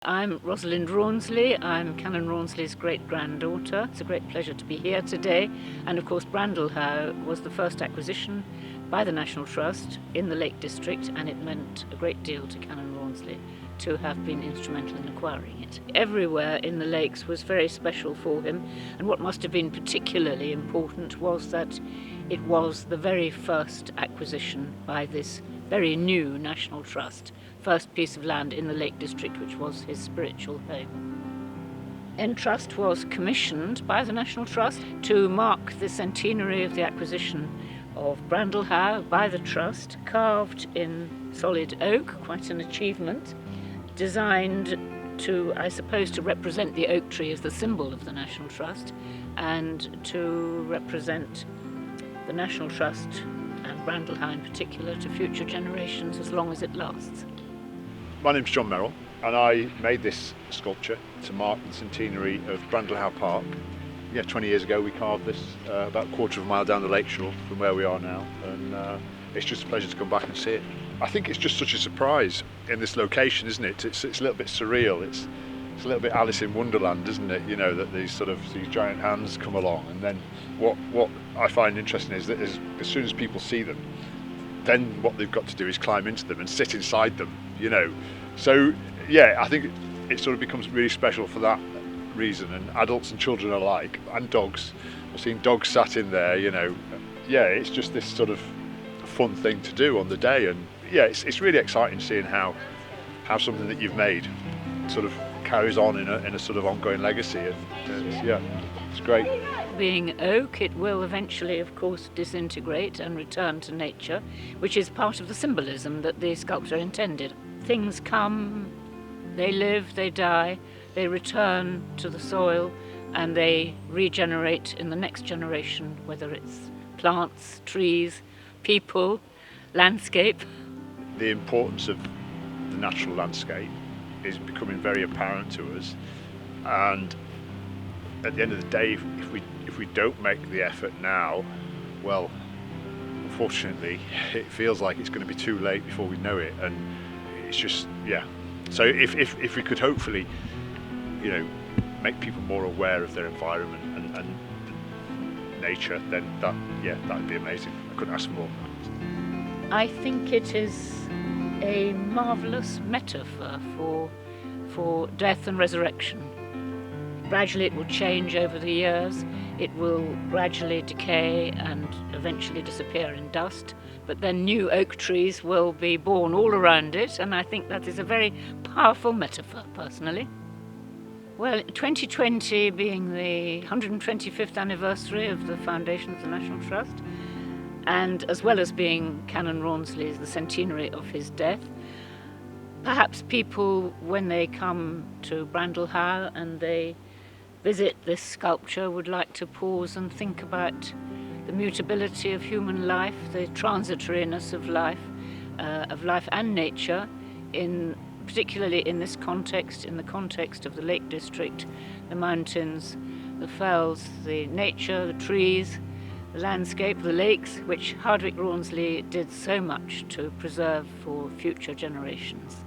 I'm Rosalind Rawnsley. I'm Canon Hardwicke's great-granddaughter. It's a great pleasure to be here today. And of course, Brandlhow was the first acquisition by the National Trust in the Lake District, and it meant a great deal to Canon Hardwicke to have been instrumental in acquiring it. Everywhere in the lakes was very special for him, and what must have been particularly important was that it was the very first acquisition by this very new National Trust, first piece of land in the Lake District, which was his spiritual home. Entrust was commissioned by the National Trust to mark the centenary of the acquisition of Brandlhow by the Trust, carved in solid oak, quite an achievement, designed to, I suppose, to represent the oak tree as the symbol of the National Trust and to represent the National Trust and Brandlhow in particular to future generations as long as it lasts. My name's John Merrill, and I made this sculpture to mark the centenary of Brandlhow Park. 20 years ago we carved this about a quarter of a mile down the lakeshore from where we are now, and it's just a pleasure to come back and see it. I think it's just such a surprise in this location, isn't it? It's a little bit surreal. It's a little bit Alice in Wonderland, isn't it? You know, that these giant hands come along, and then what I find interesting is that as soon as people see them, then what they've got to do is climb into them and sit inside them, you know. So yeah, I think it sort of becomes really special for that reason, and adults and children alike, and dogs. I've seen dogs sat in there, you know. Yeah, it's just this sort of fun thing to do on the day, and yeah, it's really exciting seeing how something that you've made sort of carries on in a sort of ongoing legacy, and it's great. Being oak, it will eventually, of course, disintegrate and return to nature, which is part of the symbolism that the sculptor intended. Things come, they live, they die, they return to the soil, and they regenerate in the next generation, whether it's plants, trees, people, landscape. The importance of the natural landscape is becoming very apparent to us, and at the end of the day, if we don't make the effort now, well, unfortunately, it feels like it's going to be too late before we know it, and it's just, yeah. So if we could hopefully, you know, make people more aware of their environment and nature, then that'd be amazing. I couldn't ask for more. I think it is a marvellous metaphor for death and resurrection. Gradually it will change over the years, it will gradually decay and eventually disappear in dust, but then new oak trees will be born all around it, and I think that is a very powerful metaphor, personally. Well, 2020 being the 125th anniversary of the foundation of the National Trust, and as well as being Canon Hardwicke's the centenary of his death, perhaps people, when they come to Brandlhow and they visit this sculpture, would like to pause and think about the mutability of human life, the transitoriness of life and nature, particularly in this context, in the context of the Lake District, the mountains, the fells, the nature, the trees, the landscape, the lakes, which Hardwicke Rawnsley did so much to preserve for future generations.